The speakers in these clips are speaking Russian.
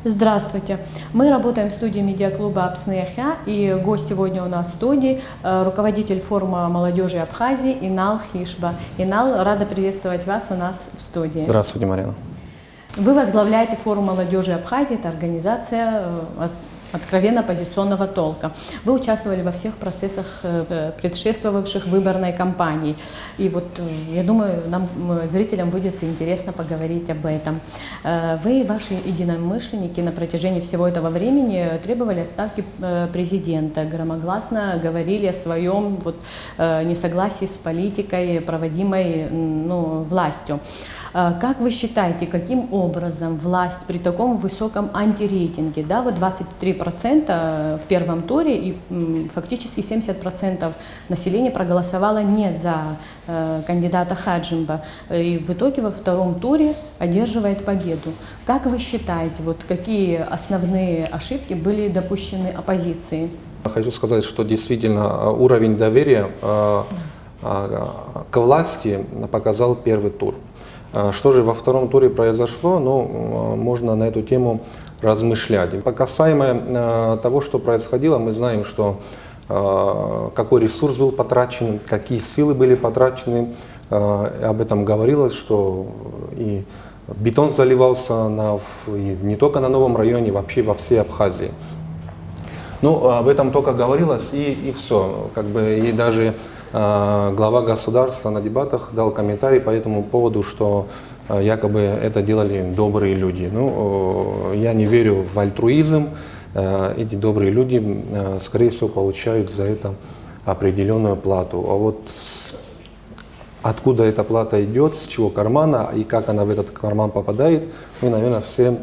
Здравствуйте. Мы работаем в студии медиаклуба «Апснехя», и гость сегодня у нас в студии руководитель форума молодежи Абхазии Инал Хишба. Инал, рада приветствовать вас у нас в студии. Здравствуйте, Марина. Вы возглавляете форум молодежи Абхазии, это организация откровенно оппозиционного толка. Вы участвовали во всех процессах, предшествовавших выборной кампании. И вот, я думаю, нам, зрителям, будет интересно поговорить об этом. Вы и ваши единомышленники на протяжении всего этого времени требовали отставки президента, громогласно говорили о своем несогласии с политикой, проводимой властью. Как вы считаете, каким образом власть при таком высоком антирейтинге, 23% в первом туре и фактически 70% населения проголосовало не за кандидата Хаджимба, и в итоге во втором туре одерживает победу? Как вы считаете, какие основные ошибки были допущены оппозицией? Хочу сказать, что действительно уровень доверия к власти показал первый тур. Что же во втором туре произошло, можно на эту тему размышлять. По касаемо того, что происходило, мы знаем, что какой ресурс был потрачен, какие силы были потрачены. Об этом говорилось, что и бетон заливался и не только на новом районе, вообще во всей Абхазии. Об этом только говорилось и все. И даже глава государства на дебатах дал комментарий по этому поводу, что якобы это делали добрые люди. Я не верю в альтруизм. Эти добрые люди, скорее всего, получают за это определенную плату. А вот откуда эта плата идет, с чего кармана и как она в этот карман попадает, мы, наверное, все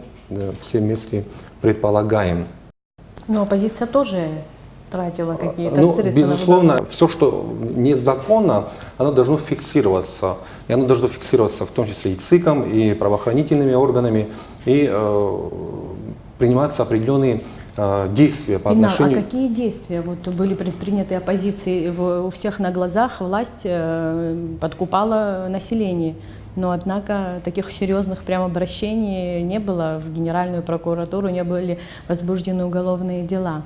вместе предполагаем. Но оппозиция тоже тратила какие-то средства. Безусловно, все, что незаконно, оно должно фиксироваться. И оно должно фиксироваться в том числе и ЦИКом, и правоохранительными органами, и приниматься определенные действия по отношению... А какие действия были предприняты оппозицией? У всех на глазах власть подкупала население. Но, однако, таких серьезных обращений не было в Генеральную прокуратуру, не были возбуждены уголовные дела.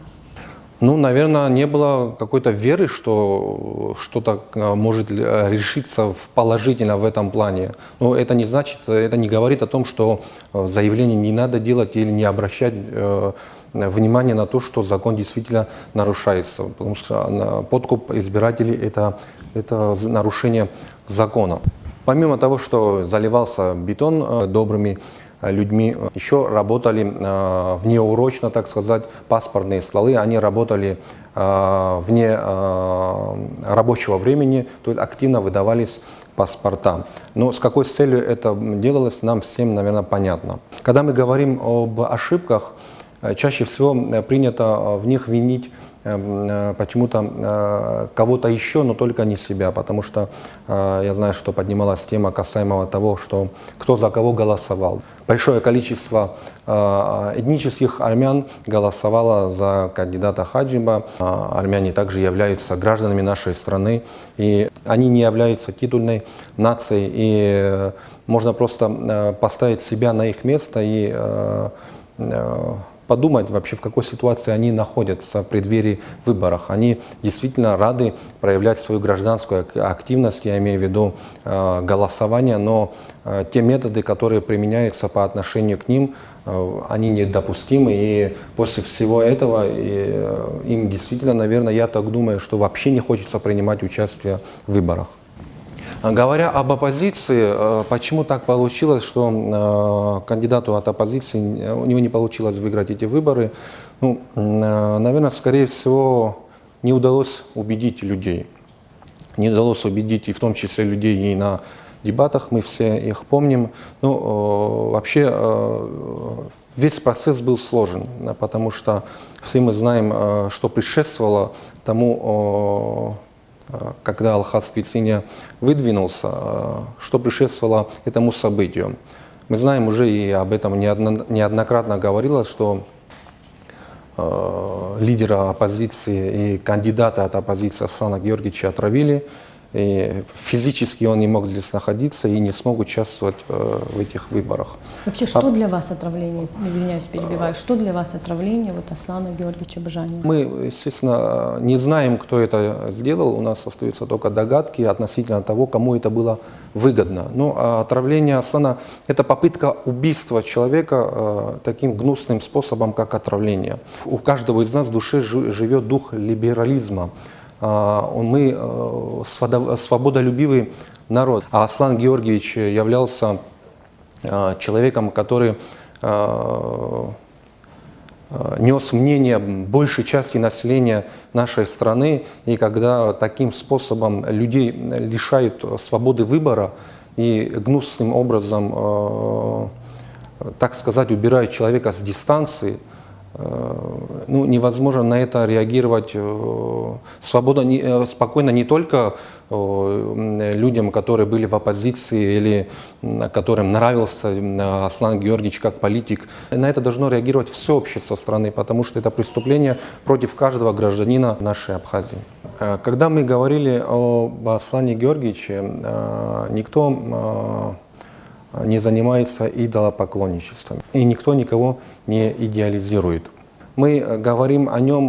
Наверное, не было какой-то веры, что что-то может решиться положительно в этом плане. Но это не значит, это не говорит о том, что заявление не надо делать или не обращать внимание на то, что закон действительно нарушается. Потому что подкуп избирателей – это нарушение закона. Помимо того, что заливался бетон добрыми людьми, еще работали внеурочно, так сказать, паспортные столы. Они работали вне рабочего времени, то есть активно выдавались паспорта. Но с какой целью это делалось, нам всем, наверное, понятно. Когда мы говорим об ошибках, чаще всего принято в них винить почему-то кого-то еще, но только не себя, потому что я знаю, что поднималась тема касаемо того, что кто за кого голосовал. Большое количество этнических армян голосовало за кандидата Хаджимба. Армяне также являются гражданами нашей страны, и они не являются титульной нацией, и можно просто поставить себя на их место и подумать вообще, в какой ситуации они находятся в преддверии выборов. Они действительно рады проявлять свою гражданскую активность, я имею в виду голосование, но те методы, которые применяются по отношению к ним, они недопустимы. И после всего этого им действительно, наверное, я так думаю, что вообще не хочется принимать участие в выборах. Говоря об оппозиции, почему так получилось, что кандидату от оппозиции у него не получилось выиграть эти выборы? Наверное, скорее всего, не удалось убедить людей. Не удалось убедить и в том числе людей и на дебатах, мы все их помним. Вообще весь процесс был сложен, потому что все мы знаем, что предшествовало тому, когда Алхаз Пициня выдвинулся, что предшествовало этому событию. Мы знаем уже, и об этом неоднократно говорилось, что лидера оппозиции и кандидата от оппозиции Аслана Георгиевича отравили. И физически он не мог здесь находиться и не смог участвовать в этих выборах. Вообще, что для вас отравление, извиняюсь, перебиваю, что для вас отравление вот Аслана Георгиевича Бажанина? Мы, естественно, не знаем, кто это сделал, у нас остаются только догадки относительно того, кому это было выгодно. Но отравление Аслана – это попытка убийства человека таким гнусным способом, как отравление. У каждого из нас в душе живет дух либерализма. Мы свободолюбивый народ. А Аслан Георгиевич являлся человеком, который нес мнение большей части населения нашей страны. И когда таким способом людей лишают свободы выбора и гнусным образом, так сказать, убирают человека с дистанции, невозможно на это реагировать спокойно не только людям, которые были в оппозиции или которым нравился Аслан Георгиевич как политик. На это должно реагировать все общество страны, потому что это преступление против каждого гражданина нашей Абхазии. Когда мы говорили об Аслане Георгиевиче, никто не занимается идолопоклонничеством. И никто никого не идеализирует. Мы говорим о нем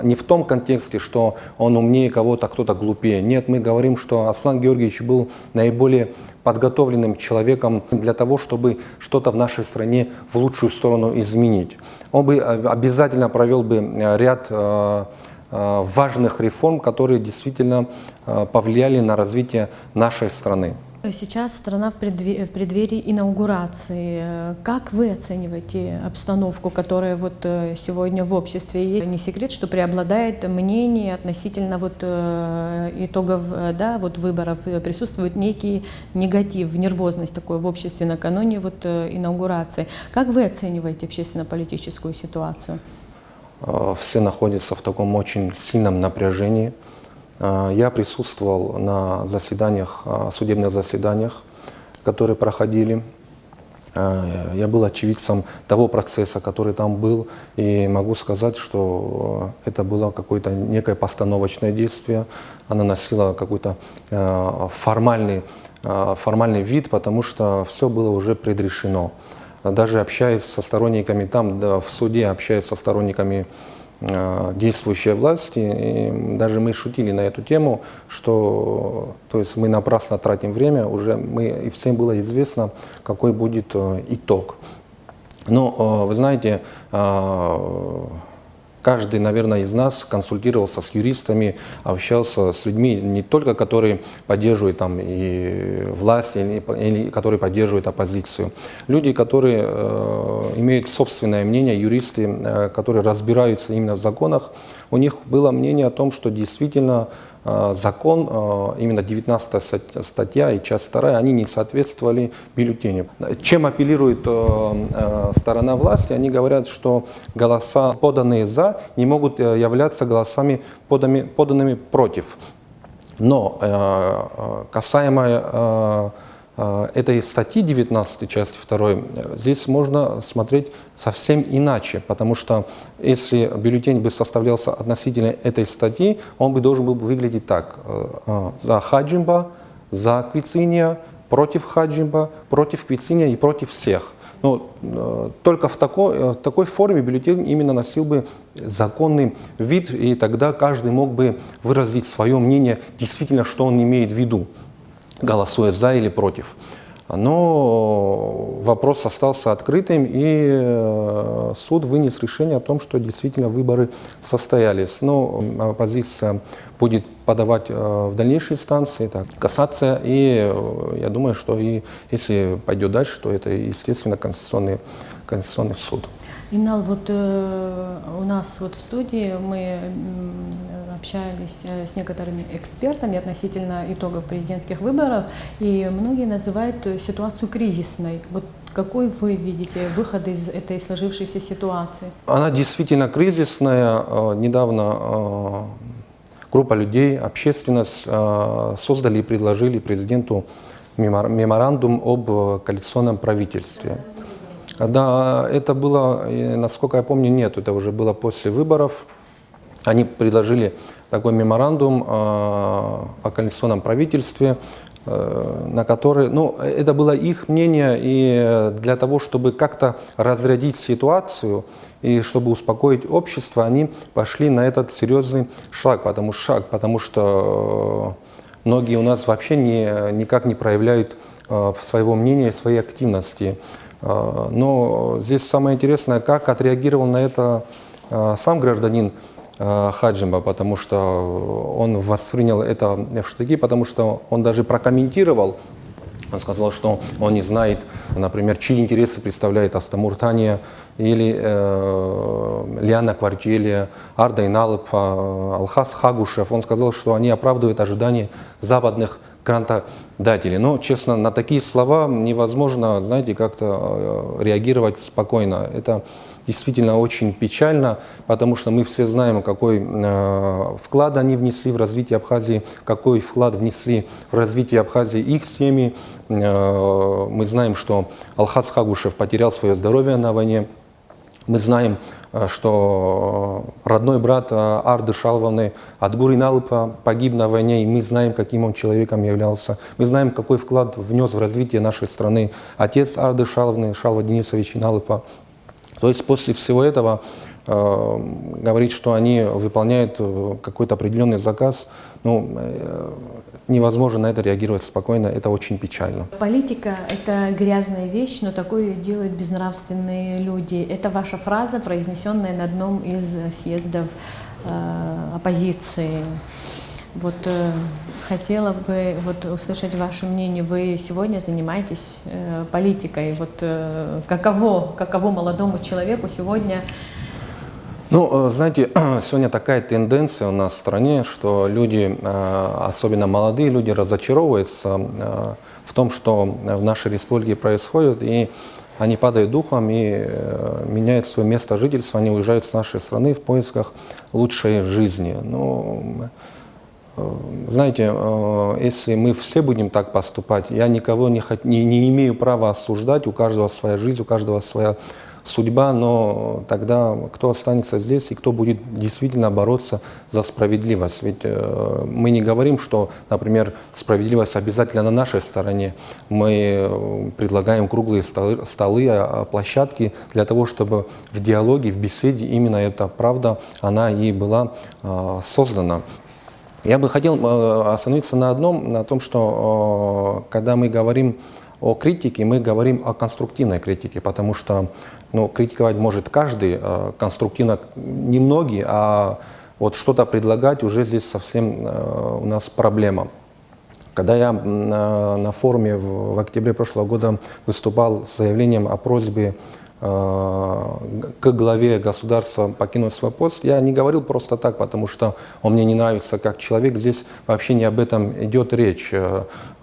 не в том контексте, что он умнее кого-то, кто-то глупее. Нет, мы говорим, что Аслан Георгиевич был наиболее подготовленным человеком для того, чтобы что-то в нашей стране в лучшую сторону изменить. Он бы обязательно провел бы ряд важных реформ, которые действительно повлияли на развитие нашей страны. Сейчас страна в преддверии инаугурации. Как вы оцениваете обстановку, которая вот сегодня в обществе есть? Не секрет, что преобладает мнение относительно вот итогов, да, вот выборов. Присутствует некий негатив, нервозность такой в обществе накануне вот инаугурации. Как вы оцениваете общественно-политическую ситуацию? Все находятся в таком очень сильном напряжении. Я присутствовал на заседаниях, судебных заседаниях, которые проходили. Я был очевидцем того процесса, который там был, и могу сказать, что это было какое-то некое постановочное действие. Оно носило какой-то формальный вид, потому что все было уже предрешено. Даже общаясь со сторонниками там, в суде, общаясь со сторонниками действующей власти, и даже мы шутили на эту тему, что то есть мы напрасно тратим время, уже и всем было известно, какой будет итог. Но вы знаете, каждый, наверное, из нас консультировался с юристами, общался с людьми, не только которые поддерживают там и власть, или которые поддерживают оппозицию. Люди, которые имеют собственное мнение, юристы, которые разбираются именно в законах, у них было мнение о том, что действительно закон, именно 19 статья и часть 2, они не соответствовали бюллетеню. Чем апеллирует сторона власти? Они говорят, что голоса, поданные «за», не могут являться голосами, поданными «против». Но касаемо этой статьи 19, части 2, здесь можно смотреть совсем иначе, потому что если бюллетень бы составлялся относительно этой статьи, он бы должен был выглядеть так: за Хаджимба, за Квициния, против Хаджимба, против Квициния и против всех. Но только в такой форме бюллетень именно носил бы законный вид, и тогда каждый мог бы выразить свое мнение, действительно, что он имеет в виду, голосуя за или против. Но вопрос остался открытым, и суд вынес решение о том, что действительно выборы состоялись. Но оппозиция будет подавать в дальнейшие инстанции, так, кассация, и я думаю, что и если пойдет дальше, то это, естественно, конституционный суд. Инал, вот у нас вот в студии мы общались с некоторыми экспертами относительно итогов президентских выборов, и многие называют ситуацию кризисной. Вот какой вы видите выход из этой сложившейся ситуации? Она действительно кризисная. Недавно группа людей, общественность создали и предложили президенту меморандум об коалиционном правительстве. Да, это было, насколько я помню, нет, это уже было после выборов. Они предложили такой меморандум о коалиционном правительстве, на который, ну, это было их мнение, и для того, чтобы как-то разрядить ситуацию и чтобы успокоить общество, они пошли на этот серьезный шаг, потому что многие у нас вообще никак не проявляют своего мнения, своей активности. Но здесь самое интересное, как отреагировал на это сам гражданин Хаджимба, потому что он воспринял это в штыки, потому что он даже прокомментировал, он сказал, что он не знает, например, чьи интересы представляет Астамуртания или Лиана Кварджелия, Арда Иналып, Алхас Хагушев. Он сказал, что они оправдывают ожидания западных грантодателей. Но, честно, на такие слова невозможно, знаете, как-то реагировать спокойно. Это действительно очень печально, потому что мы все знаем, какой вклад они внесли в развитие Абхазии, какой вклад внесли в развитие Абхазии их семьи. Мы знаем, что Алхас Хагушев потерял свое здоровье на войне. Мы знаем, что родной брат Арды Шалваны Адгур Иналыпа погиб на войне, и мы знаем, каким он человеком являлся. Мы знаем, какой вклад внес в развитие нашей страны отец Арды Шалваны, Шалва Денисович Иналыпа. То есть после всего этого говорить, что они выполняют какой-то определенный заказ, ну, невозможно на это реагировать спокойно, это очень печально. Политика – это грязная вещь, но такое ее делают безнравственные люди. Это ваша фраза, произнесенная на одном из съездов оппозиции. Вот хотела бы услышать ваше мнение. Вы сегодня занимаетесь политикой. Вот каково молодому человеку сегодня? Ну, знаете, сегодня такая тенденция у нас в стране, что люди, особенно молодые люди, разочаровываются в том, что в нашей республике происходит, и они падают духом и меняют свое место жительства, они уезжают с нашей страны в поисках лучшей жизни. Ну, знаете, если мы все будем так поступать, я никого не имею права осуждать, у каждого своя жизнь, у каждого своя судьба, но тогда кто останется здесь и кто будет действительно бороться за справедливость? Ведь мы не говорим, что, например, справедливость обязательно на нашей стороне. Мы предлагаем круглые столы, площадки для того, чтобы в диалоге, в беседе именно эта правда, она и была создана. Я бы хотел остановиться на одном, на том, что когда мы говорим о критике, мы говорим о конструктивной критике, потому что критиковать может каждый, конструктивно немногие, а вот что-то предлагать уже здесь совсем у нас проблема. Когда я на форуме в октябре прошлого года выступал с заявлением о просьбе к главе государства покинуть свой пост, я не говорил просто так, потому что он мне не нравится как человек. Здесь вообще не об этом идет речь.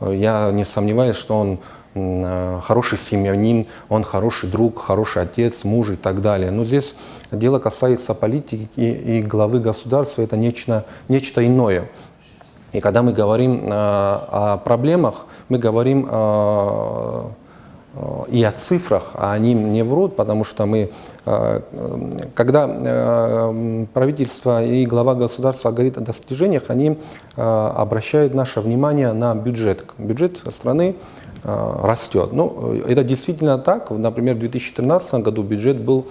Я не сомневаюсь, что он хороший семьянин, он хороший друг, хороший отец, муж и так далее. Но здесь дело касается политики и главы государства, это нечто иное. И когда мы говорим о проблемах, мы говорим и о цифрах, а они не врут, потому что когда правительство и глава государства говорит о достижениях, они обращают наше внимание на бюджет. Бюджет страны растет. Ну, это действительно так. Например, в 2013 году бюджет был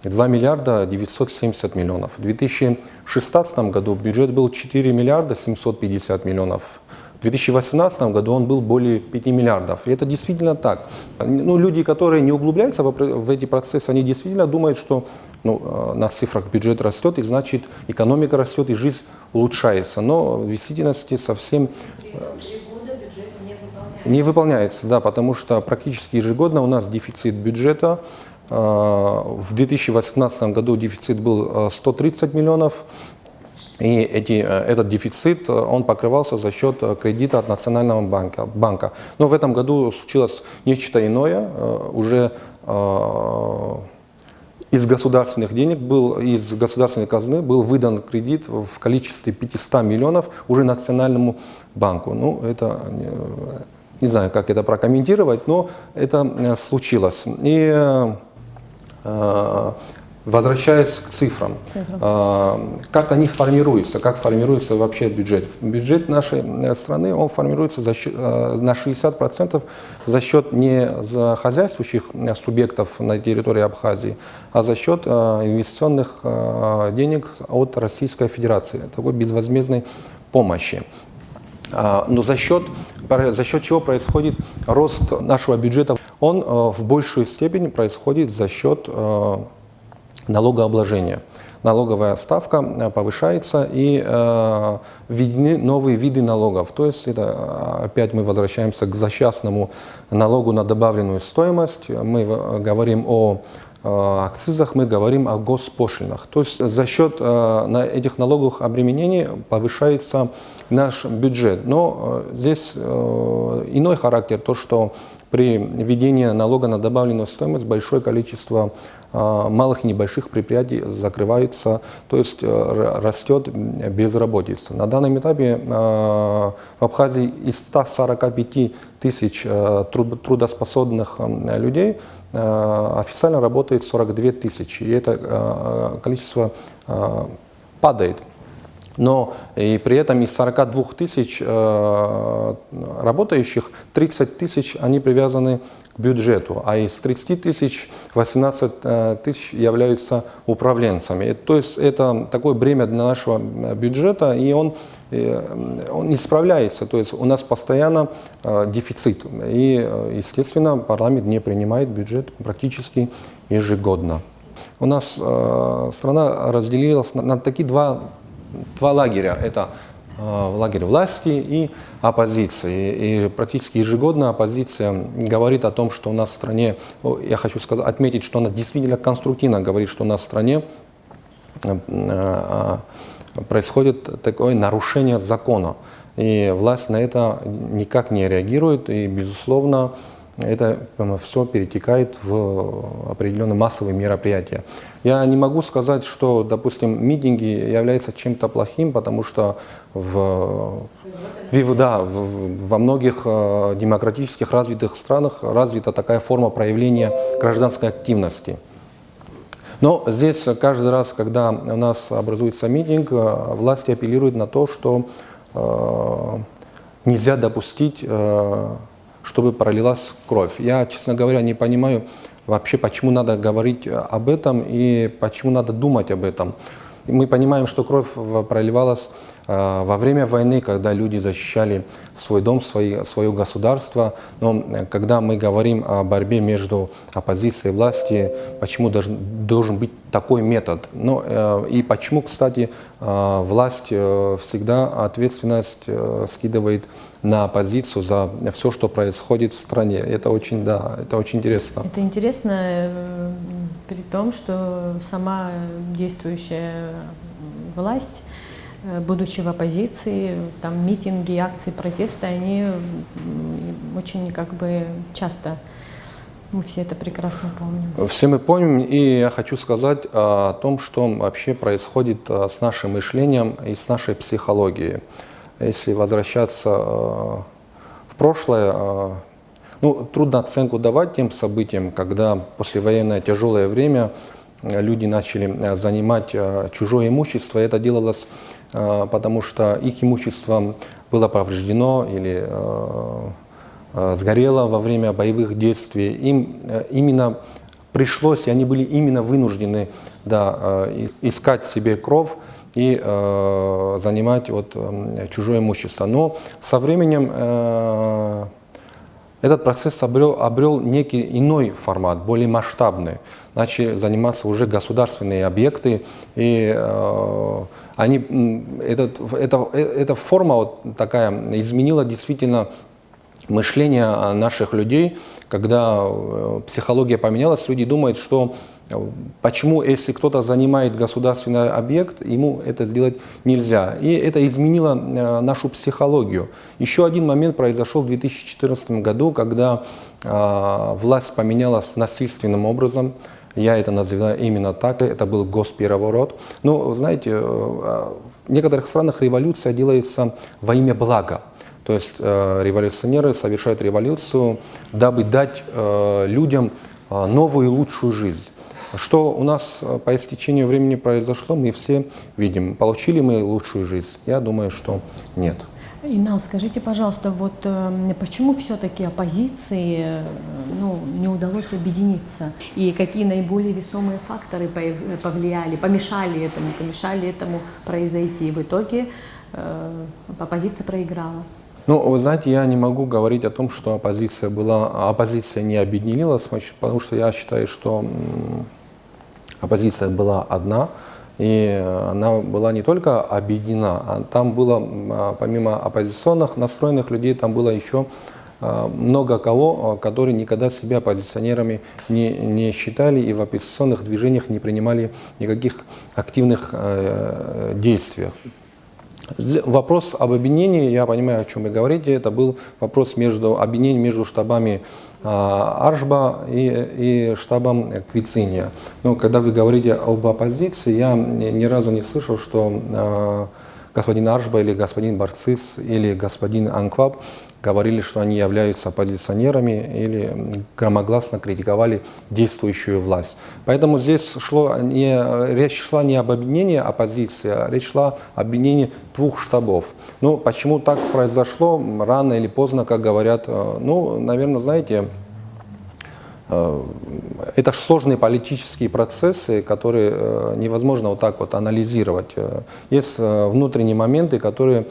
2 миллиарда 970 миллионов. В 2016 году бюджет был 4 миллиарда 750 миллионов. В 2018 году он был более 5 миллиардов. И это действительно так. Ну, люди, которые не углубляются в эти процессы, они действительно думают, что на цифрах бюджет растет, и значит экономика растет, и жизнь улучшается. Но в действительности совсем не выполняется, да, потому что практически ежегодно у нас дефицит бюджета. В 2018 году дефицит был 130 миллионов. И этот дефицит, он покрывался за счет кредита от Национального банка. Но в этом году случилось нечто иное. Уже из государственных денег, из государственной казны был выдан кредит в количестве 500 миллионов уже Национальному банку. Ну, это, не знаю, как это прокомментировать, но это случилось. И Возвращаясь к цифрам, как они формируются, как формируется вообще бюджет. Бюджет нашей страны, он формируется на 60% за счет не за хозяйствующих субъектов на территории Абхазии, а за счет инвестиционных денег от Российской Федерации, такой безвозмездной помощи. Но за счет чего происходит рост нашего бюджета, он в большую степень происходит за счет налогообложения. Налоговая ставка повышается и введены новые виды налогов. То есть это, опять мы возвращаемся к злосчастному налогу на добавленную стоимость. Мы говорим о акцизах, мы говорим о госпошлинах. То есть за счет этих налоговых обременений повышается наш бюджет. Но здесь иной характер, то что при введении налога на добавленную стоимость большое количество малых и небольших предприятий закрывается, то есть растет безработица. На данном этапе в Абхазии из 145 тысяч трудоспособных людей официально работает 42 тысячи, и это количество падает. Но и при этом из 42 тысяч работающих 30 тысяч они привязаны к бюджету, а из 30 тысяч 18 тысяч являются управленцами. То есть это такое бремя для нашего бюджета, и он не справляется. То есть у нас постоянно дефицит. И, естественно, парламент не принимает бюджет практически ежегодно. У нас страна разделилась на такие два лагеря. Это лагерь власти и оппозиции. И практически ежегодно оппозиция говорит о том, что у нас в стране, я хочу отметить, что она действительно конструктивно говорит, что у нас в стране происходит такое нарушение закона. И власть на это никак не реагирует, и, безусловно, это все перетекает в определенные массовые мероприятия. Я не могу сказать, что, допустим, митинги являются чем-то плохим, потому что во многих демократических развитых странах развита такая форма проявления гражданской активности. Но здесь каждый раз, когда у нас образуется митинг, власти апеллируют на то, что нельзя допустить, чтобы пролилась кровь. Я, честно говоря, не понимаю вообще, почему надо говорить об этом и почему надо думать об этом. Мы понимаем, что кровь проливалась во время войны, когда люди защищали свой дом, свое государство. Но когда мы говорим о борьбе между оппозицией и властью, почему должен быть такой метод? Ну, и почему, кстати, власть всегда ответственность скидывает на оппозицию за все, что происходит в стране. Это очень, да, это очень интересно. Это интересно, при том, что сама действующая власть, будучи в оппозиции, там митинги, акции протеста, они очень часто, мы все это прекрасно помним. Все мы помним, и я хочу сказать о том, что вообще происходит с нашим мышлением и с нашей психологией. Если возвращаться в прошлое, трудно оценку давать тем событиям, когда послевоенное тяжелое время люди начали занимать чужое имущество. Это делалось потому, что их имущество было повреждено или сгорело во время боевых действий. Им именно пришлось, и они были именно вынуждены искать себе кров и занимать чужое имущество. Но со временем этот процесс обрел некий иной формат, более масштабный. Начали заниматься уже государственные объекты, и эта форма такая изменила действительно мышление наших людей, когда психология поменялась, люди думают, что почему, если кто-то занимает государственный объект, ему это сделать нельзя. И это изменило нашу психологию. Еще один момент произошел в 2014 году, когда власть поменялась насильственным образом. Я это называю именно так. Это был госпереворот. Но, знаете, в некоторых странах революция делается во имя блага. То есть революционеры совершают революцию, дабы дать людям новую и лучшую жизнь. Что у нас по истечению времени произошло, мы все видим. Получили мы лучшую жизнь? Я думаю, что нет. Инал, скажите, пожалуйста, вот почему все-таки оппозиции не удалось объединиться? И какие наиболее весомые факторы помешали этому произойти? В итоге оппозиция проиграла. Ну, вы знаете, я не могу говорить о том, что оппозиция не объединилась, потому что я считаю, что оппозиция была одна, и она была не только объединена, а там было, помимо оппозиционных настроенных людей, там было еще много кого, которые никогда себя оппозиционерами не считали и в оппозиционных движениях не принимали никаких активных действий. Вопрос об объединении, я понимаю, о чем вы говорите, это был вопрос объединения между штабами Аршба и штабом Квициния. Но когда вы говорите об оппозиции, я ни разу не слышал, что господин Аршба или господин Барцис или господин Анкваб говорили, что они являются оппозиционерами или громогласно критиковали действующую власть. Поэтому здесь речь шла не об объединении оппозиции, а речь шла об объединении двух штабов. Ну, почему так произошло, рано или поздно, как говорят, наверное, знаете, это сложные политические процессы, которые невозможно вот так вот анализировать. Есть внутренние моменты, которые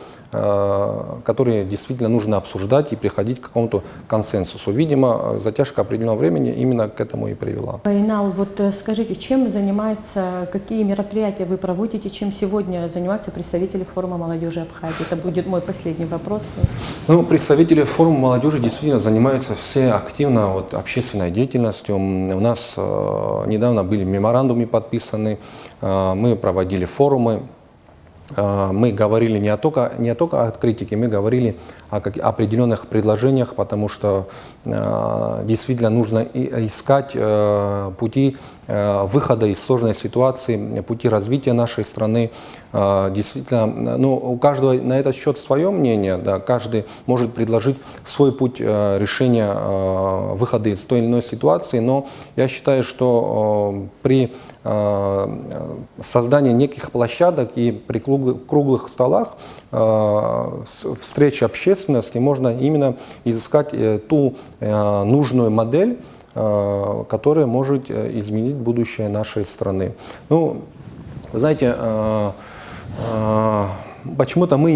действительно нужно обсуждать и приходить к какому-то консенсусу. Видимо, затяжка определенного времени именно к этому и привела. Инал, вот скажите, чем занимаются, какие мероприятия вы проводите, чем сегодня занимаются представители форума молодежи Абхазии? Это будет мой последний вопрос. Ну, представители форума молодежи действительно занимаются все активно общественной деятельностью. У нас недавно были меморандумы подписаны, мы проводили форумы. Мы говорили не только о критике, мы говорили о определенных предложениях, потому что действительно нужно искать пути выхода из сложной ситуации, пути развития нашей страны. Действительно, у каждого на этот счет свое мнение, да, каждый может предложить свой путь решения выхода из той или иной ситуации, но я считаю, что при создании неких площадок и при круглых столах встреч общественности можно именно изыскать ту нужную модель, которая может изменить будущее нашей страны. Ну, вы знаете, почему-то мы,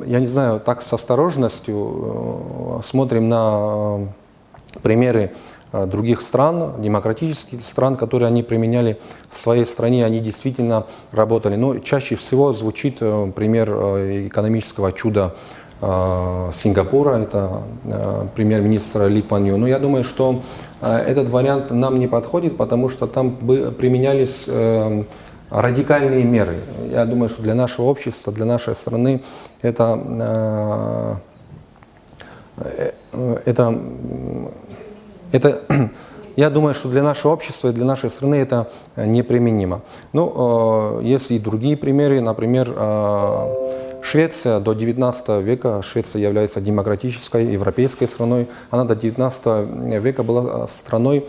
я не знаю, так с осторожностью смотрим на примеры других стран, демократических стран, которые они применяли в своей стране, они действительно работали. Но чаще всего звучит пример экономического чуда Сингапура, это премьер-министр Ли Куан Ю. Но я думаю, что этот вариант нам не подходит, потому что там применялись радикальные меры. Я думаю, что для нашего общества, для нашей страны я думаю, что для нашего общества и для нашей страны это неприменимо. Ну, есть и другие примеры, например, Швеция до 19 века, Швеция является демократической европейской страной, она до 19 века была страной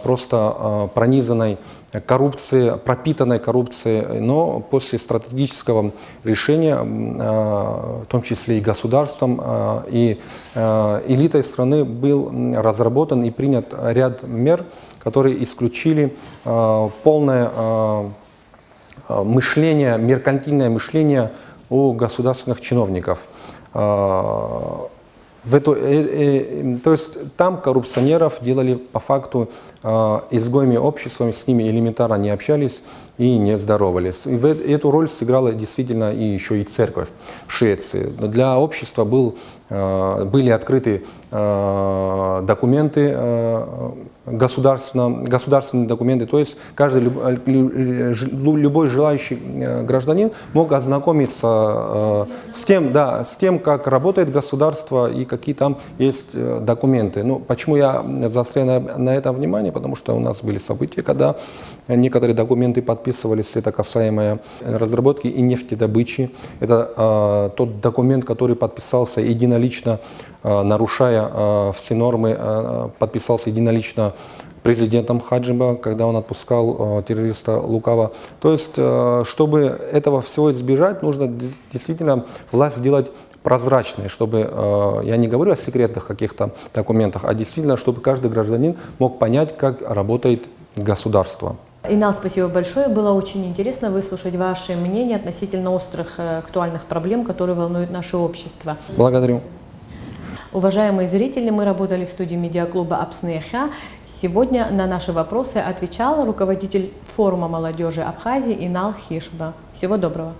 просто пронизанной коррупцией, пропитанной коррупцией, но после стратегического решения, в том числе и государством, и элитой страны был разработан и принят ряд мер, которые исключили полное мышление, меркантильное мышление у государственных чиновников. То есть там коррупционеров делали по факту изгоями общества, с ними элементарно не общались и не здоровались. И эту роль сыграла действительно и еще и церковь в Швеции. Для общества были открыты документы, государственные документы, то есть любой желающий гражданин мог ознакомиться с тем, как работает государство и какие там есть документы. Ну, почему я заостряю на это внимание? Потому что у нас были события, когда некоторые документы подписывались, это касаемо разработки и нефтедобычи. Это тот документ, который подписался единолично, нарушая все нормы, подписался единолично президентом Хаджиба, когда он отпускал террориста Лукава. То есть, чтобы этого всего избежать, нужно действительно власть сделать прозрачной, чтобы, я не говорю о секретных каких-то документах, а действительно, чтобы каждый гражданин мог понять, как работает государство. Инал, спасибо большое. Было очень интересно выслушать ваши мнения относительно острых актуальных проблем, которые волнуют наше общество. Благодарю. Уважаемые зрители, мы работали в студии медиаклуба «Апснеха». Сегодня на наши вопросы отвечала руководитель форума молодежи Абхазии Инал Хишба. Всего доброго.